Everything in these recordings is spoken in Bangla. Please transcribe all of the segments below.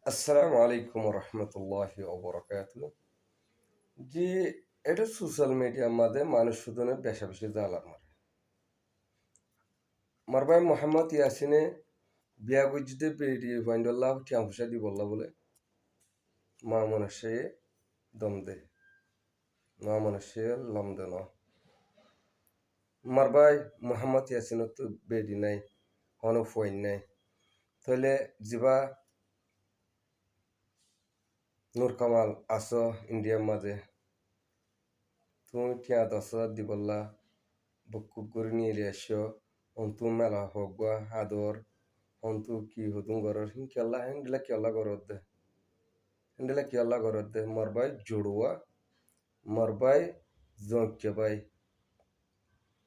আসসালামু আলাইকুম রহমতুল্লাহি ওবরাকাতু। যে এটা সোশ্যাল মিডিয়ার মাঝে মানুষ শুধু বেশা বেশি জ্বালার মার ভাই মোহাম্মদ ইয়াসিনে বিয়া গুজিতে বেরিয়ে ফাইন্ডল্লাহ টিয়া ফুসা দি বললা বলে মা মনসে দম দে মা মনসে লম দে ন মার ভাই মোহাম্মদ ইয়াসিন তো বেডি নাই হন ফইন নাই তাহলে জিবা নূর কামাল আসো ইন্ডিয়ার মাঝে তুমি টিয়া 10,000 দি বললা বক্কু করে নিয়ে এসো অন্তু মেলা হোক বা আদর অন্তু কি হতুম গরর হিংকেল্লা হেন্ডিলা কেলা গরর দে হেন্ডিলা কেলা গরর দে মরবাই জড়ুয়া মরবাই জঙ্কে বাই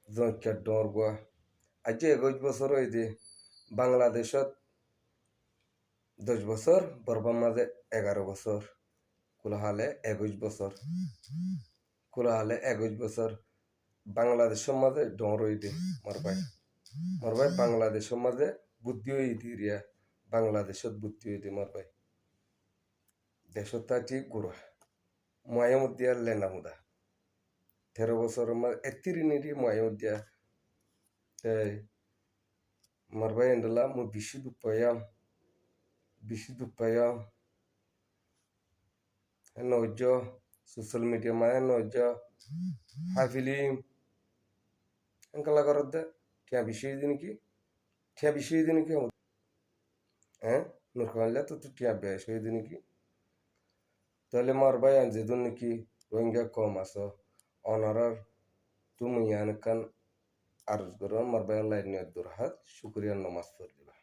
জঙ্কে ডরগুয়া আজ 21 বছর হইতে বাংলাদেশত 10 বছর বরবার মাঝে 11 বছর কুলাহালে 21 বছর কুলাহালে 21 বছর বাংলাদেশের মাঝে ডর হইতে মরবাই বাংলাদেশের মাঝে বুদ্ধি হইতে রিয়া বাংলাদেশত বুদ্ধি হইতে মরবাই দেশত তাটি গুড়া ময়ামুদ্দিয়া লেনামুদা 13 বছরের মাঝে এতিরিনিরি ময়ামুদ্দিয়া মরবাই এন্ডলা মু বেশি দুঃখ পাইয়াম নজ্জ সোশ্যাল মিডিয়া মানে নজ্জ হাফিলিম এনকালা করত দে টিয়া বিষয় দিন কি হ্যাঁ নুরখানলে তো টিয়া বেশ হয়ে দিন কি তাহলে মার ভাই যেদিন নাকি রোহিঙ্গা কম আছো অনারার তুমি ইয়ানকান আরজ করো মার ভাই লাইন নিয়ে দূর হাত শুক্রিয়া নমাজ পড় দিবা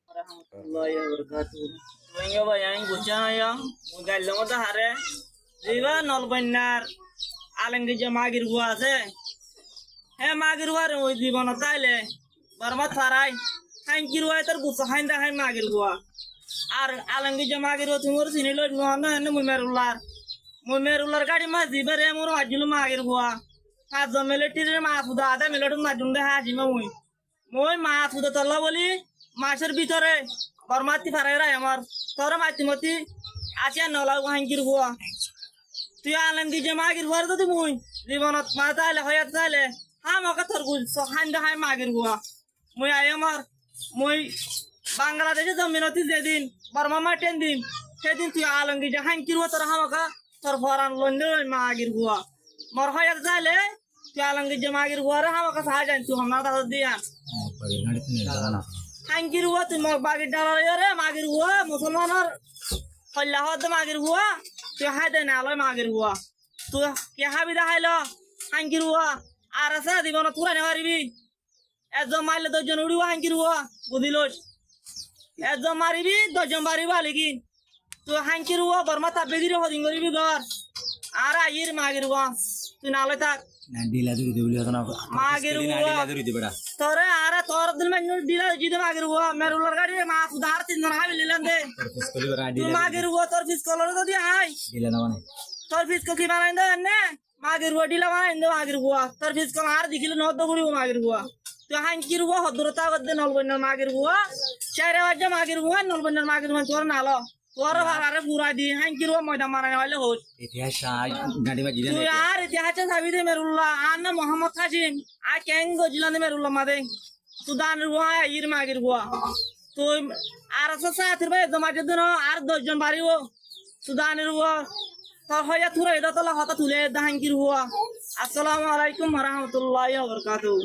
warahmatullahi wabarakatuh. Wengi ba yang bujana ya, mugal lo mata hare. Jiwa nol benar. Alengge je magir gua ase. He magir gua re jiwa na taile. Barmat farai. Hain kirwa tar busa hain da hain magir gua. Ar alengge je magir gua tumur sini lo no na ne mumerular gadi ma jiba re mur ajulu magir gua. Ha jomele tire ma fuda ada melotum na junde ha jima moi ma fuda tolla boli মাসের ভিতরে বরমাতি ফারাইরাই আমার তোর মাতিমতি আছে নলাও হাঙ্কির হুয়া তুই আলেন দিজে মাগির হুয়ার যদি মুই জীবনত মা তাইলে হয়াত তাইলে আমাকে তোর গুলছ হান্দা হাই মাগির হুয়া মুই আই আমার মুই বাংলাদেশে জমিনতি যেদিন বর্মা মাটেন দিন সেদিন তুই আলেন দিজে হাঙ্কির হুয়া তোর আমাকে তোর ফরান লন্ডে মাগির হুয়া মর হয়াত তাইলে তুই আলেন দিজে মাগির হুয়ার আমাকে সাহায্য তুই হামনা দাদা দিয়া হাঙ্কির হুয়া তুই বাগির ডালার মাগির হুয়া মুসলমানের হল্লা হদ মাগির হুয়া তুই হাই দে না মাগির হুয়া তুই কে হাবি দেখাইল হাঙ্কির হুয়া আর আছে দিব না তুরা নেওয়ারিবি একজন মারলে 10জন উড়িব হাঙ্কির হুয়া বুঝিলস একজন মারিবি 10জন মারিব আলিকি তুই হাঙ্কির হুয়া বর্মা তাপে গিরে হদিন করিবি ঘর আর আইর মাগির হুয়া তুই নালে থাক মাগির হুয়া তোরে আরে তোর দিন মানে দিলা জিদে মাগির হুয়া মেরুলার গাড়ি মা সুধার 3 জন হাবি লিলাম দে তুই মাগির হুয়া তোর ফিস কলর তো দিয়া আই দিলা না মানে তোর ফিস কো কি বানাই দে নে মাগির হুয়া দিলা বানাই দে মাগির হুয়া তোর ফিস কল আর দেখিলে নদ গুড়িও মাগির হুয়া তুই হাঙ্কির হুয়া হদরতা গদে নলবন্যার মাগির হুয়া চারে বাজে মাগির হুয়া নলবন্যার মাগির হুয়া তোর নালো তোর আরে পুরা দি হাঙ্কির হুয়া ময়দা মারাই হইলে হোস ইতিহাস গাড়ি বাজি তুই আর ইতিহাস সাবি দে মেরুল্লাহ আর না মোহাম্মদ কাসিম আ কেন গজিলান দে মেরুল্লাহ মাদে সুদান হুয়া ইর মাগির হুয়া তুই আর সাথের ভাই জমাতে দিন আর 10 জন বাড়িও সুদানের হুয়া তোর হইয়া থুরে এটা তোলা হতা তুলে হাঙ্কির হুয়া আসসালামু আলাইকুম ওয়া রাহমাতুল্লাহি ওয়া বারাকাতুহু।